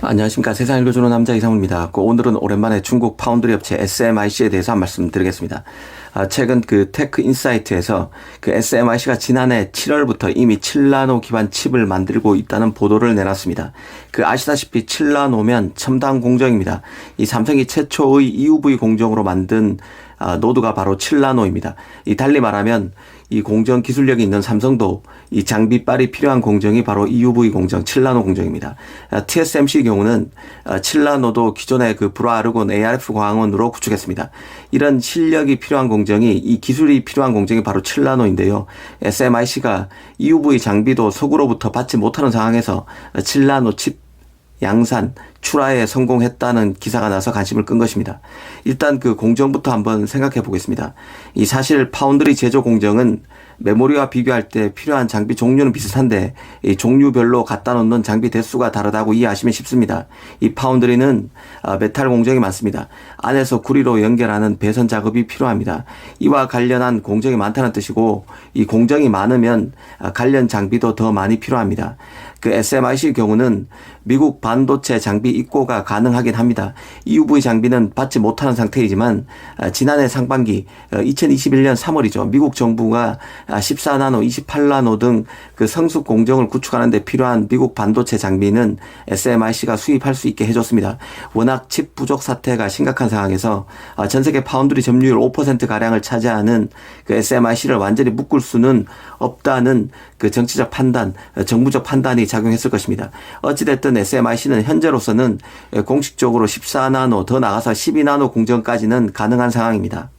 안녕하십니까. 세상 읽어주는 남자 이상훈입니다. 오늘은 오랜만에 중국 파운드리 업체 SMIC에 대해서 한 말씀 드리겠습니다. 최근 테크 인사이트에서 SMIC가 지난해 7월부터 이미 7나노 기반 칩을 만들고 있다는 보도를 내놨습니다. 아시다시피 7나노면 첨단 공정입니다. 이 삼성이 최초의 EUV 공정으로 만든 노드가 바로 7나노입니다. 달리 말하면 이 공정 기술력이 있는 삼성도 이 장비빨이 필요한 공정이 바로 EUV 공정, 7나노 공정입니다. TSMC의 경우는 7나노도 기존의 불화아르곤 ARF 광원으로 구축했습니다. 이런 실력이 필요한 공정이, 이 기술이 필요한 공정이 바로 7나노인데요. SMIC가 EUV 장비도 석으로부터 받지 못하는 상황에서 7나노 칩 양산, 출하에 성공했다는 기사가 나서 관심을 끈 것입니다. 일단 공정부터 한번 생각해 보겠습니다. 이 사실 파운드리 제조 공정은 메모리와 비교할 때 필요한 장비 종류는 비슷한데 이 종류별로 갖다 놓는 장비 대수가 다르다고 이해하시면 쉽습니다. 이 파운드리는 메탈 공정이 많습니다. 안에서 구리로 연결하는 배선 작업이 필요합니다. 이와 관련한 공정이 많다는 뜻이고, 이 공정이 많으면 관련 장비도 더 많이 필요합니다. SMIC의 경우는 미국 반도체 장비 입고가 가능하긴 합니다. EUV 장비는 받지 못하는 상태이지만 지난해 상반기 2021년 3월이죠. 미국 정부가 14나노, 28나노 등 성숙 공정을 구축하는 데 필요한 미국 반도체 장비는 SMIC가 수입할 수 있게 해줬습니다. 워낙 칩 부족 사태가 심각한 상황에서 전 세계 파운드리 점유율 5%가량을 차지하는 SMIC를 완전히 묶을 수는 없다는 정치적 판단, 정부적 판단이 작용했을 것입니다. 어찌됐든 SMIC는 현재로서는 공식적으로 14나노, 더 나아가서 12나노 공정까지는 가능한 상황입니다.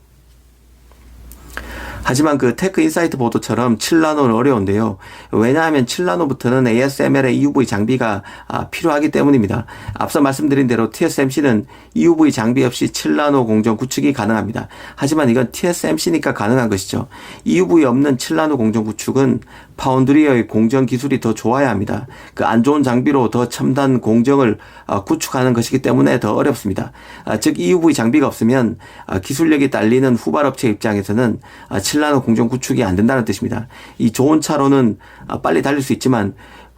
하지만 테크 인사이트 보도처럼 7나노는 어려운데요. 왜냐하면 7나노부터는 ASML의 EUV 장비가 필요하기 때문입니다. 앞서 말씀드린 대로 TSMC는 EUV 장비 없이 7나노 공정 구축이 가능합니다. 하지만 이건 TSMC니까 가능한 것이죠. EUV 없는 7나노 공정 구축은 파운드리의 공정 기술이 더 좋아야 합니다. 안 좋은 장비로 더 첨단 공정을 구축하는 것이기 때문에 더 어렵습니다. 즉 EUV 장비가 없으면 기술력이 딸리는 후발업체 입장에서는 7나노 공정 구축이 안 된다는 뜻입니다. 이 좋은 차로는 빨리 달릴 수 있지만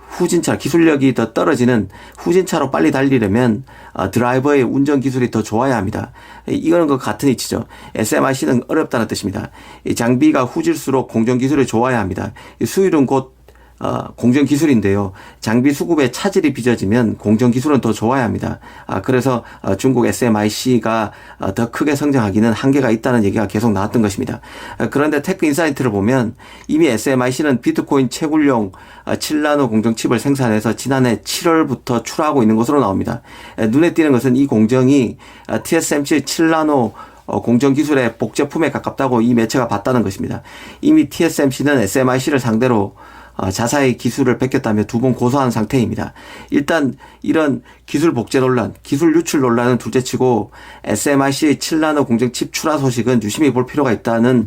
후진차, 기술력이 더 떨어지는 후진차로 빨리 달리려면 드라이버의 운전 기술이 더 좋아야 합니다. 이거는 같은 이치죠. SMIC는 어렵다는 뜻입니다. 이 장비가 후질수록 공정 기술이 좋아야 합니다. 수율은 곧 공정 기술인데요. 장비 수급에 차질이 빚어지면 공정 기술은 더 좋아야 합니다. 그래서 중국 SMIC가 더 크게 성장하기는 한계가 있다는 얘기가 계속 나왔던 것입니다. 그런데 테크 인사이트를 보면 이미 SMIC는 비트코인 채굴용 7나노 공정 칩을 생산해서 지난해 7월부터 출하하고 있는 것으로 나옵니다. 눈에 띄는 것은 이 공정이 TSMC 7나노 공정 기술의 복제품에 가깝다고 이 매체가 봤다는 것입니다. 이미 TSMC는 SMIC를 상대로 자사의 기술을 뺏겼다며 두 번 고소한 상태입니다. 일단 이런 기술 복제 논란, 기술 유출 논란은 둘째치고 SMIC의 7나노 공정 칩 출하 소식은 유심히 볼 필요가 있다는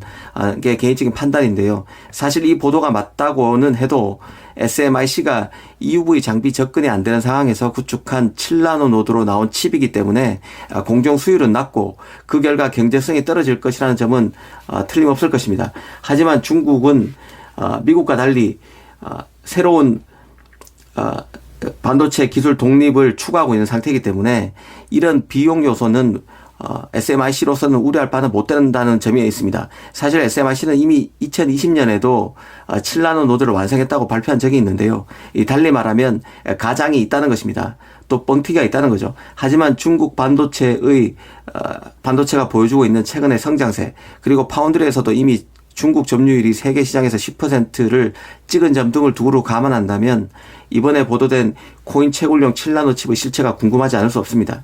게 개인적인 판단인데요. 사실 이 보도가 맞다고는 해도 SMIC가 EUV 장비 접근이 안 되는 상황에서 구축한 7나노 노드로 나온 칩이기 때문에 공정 수율은 낮고 그 결과 경제성이 떨어질 것이라는 점은 틀림없을 것입니다. 하지만 중국은 미국과 달리 새로운 반도체 기술 독립을 추구하고 있는 상태이기 때문에 이런 비용 요소는 SMIC로서는 우려할 바는 못 된다는 점이 있습니다. 사실 SMIC는 이미 2020년에도 7나노 노드를 완성했다고 발표한 적이 있는데요. 달리 말하면 가장이 있다는 것입니다. 또 뻥튀기가 있다는 거죠. 하지만 중국 반도체가 보여주고 있는 최근의 성장세, 그리고 파운드리에서도 이미 중국 점유율이 세계 시장에서 10%를 찍은 점 등을 두고 감안한다면 이번에 보도된 코인 채굴용 7나노 칩의 실체가 궁금하지 않을 수 없습니다.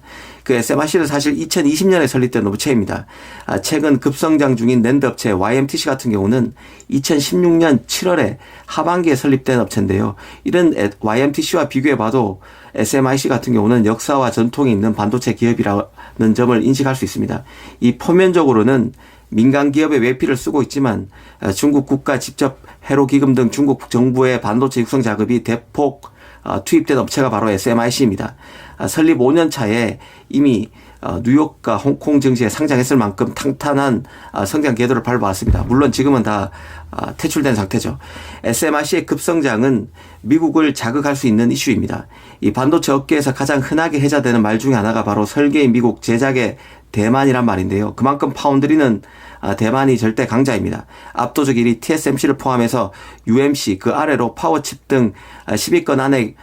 SMIC는 사실 2020년에 설립된 업체입니다. 최근 급성장 중인 낸드 업체 YMTC 같은 경우는 2016년 7월에 하반기에 설립된 업체인데요. 이런 YMTC와 비교해봐도 SMIC 같은 경우는 역사와 전통이 있는 반도체 기업이라는 점을 인식할 수 있습니다. 이 표면적으로는 민간 기업의 외피를 쓰고 있지만 중국 국가 직접 해로 기금 등 중국 정부의 반도체 육성 자금이 대폭 투입된 업체가 바로 SMIC입니다. 설립 5년 차에 이미 뉴욕과 홍콩 증시에 상장했을 만큼 탄탄한 성장 궤도를 밟아왔습니다. 물론 지금은 다 퇴출된 상태죠. SMIC의 급성장은 미국을 자극할 수 있는 이슈입니다. 이 반도체 업계에서 가장 흔하게 회자되는 말 중에 하나가 바로 설계인 미국, 제작의 대만이란 말인데요. 그만큼 파운드리는 대만이 절대 강자입니다. 압도적 1위 TSMC를 포함해서 UMC, 그 아래로 파워칩 등 10위권 안에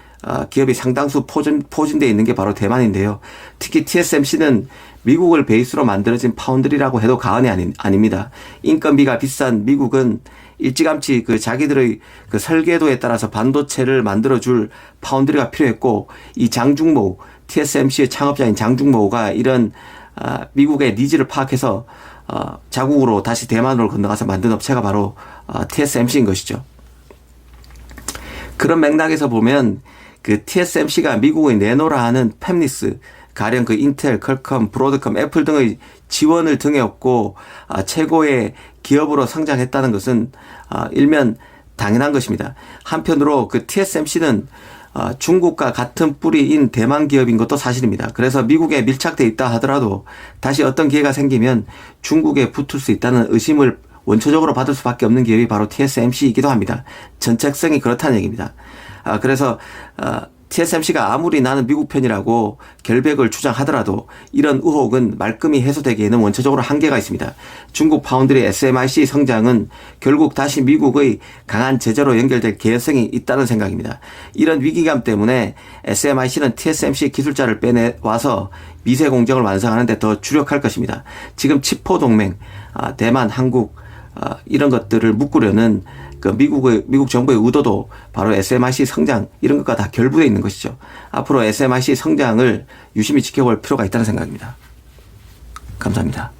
기업이 상당수 포진되어 있는 게 바로 대만인데요. 특히 TSMC는 미국을 베이스로 만들어진 파운드리라고 해도 과언이 아닙니다. 인건비가 비싼 미국은 일찌감치 자기들의 설계도에 따라서 반도체를 만들어줄 파운드리가 필요했고, 이 장중모, TSMC의 창업자인 장중모가 이런 미국의 니즈를 파악해서 자국으로 다시 대만으로 건너가서 만든 업체가 바로 TSMC인 것이죠. 그런 맥락에서 보면 TSMC가 미국의 내노라 하는 팹리스, 가령 인텔, 퀄컴, 브로드컴, 애플 등의 지원을 등에 업고 최고의 기업으로 성장했다는 것은 일면 당연한 것입니다. 한편으로 TSMC는 중국과 같은 뿌리인 대만 기업인 것도 사실입니다. 그래서 미국에 밀착돼 있다 하더라도 다시 어떤 기회가 생기면 중국에 붙을 수 있다는 의심을 원초적으로 받을 수밖에 없는 기업이 바로 TSMC이기도 합니다. 정책성이 그렇다는 얘기입니다. 그래서 TSMC가 아무리 나는 미국 편이라고 결백을 주장하더라도 이런 의혹은 말끔히 해소되기에는 원초적으로 한계가 있습니다. 중국 파운드리 SMIC 성장은 결국 다시 미국의 강한 제재로 연결될 개연성이 있다는 생각입니다. 이런 위기감 때문에 SMIC는 TSMC 기술자를 빼내와서 미세 공정을 완성하는 데 더 주력할 것입니다. 지금 치포 동맹, 대만, 한국 이런 것들을 묶으려는 미국 정부의 의도도 바로 SMIC 성장 이런 것과 다 결부되어 있는 것이죠. 앞으로 SMIC 성장을 유심히 지켜볼 필요가 있다는 생각입니다. 감사합니다.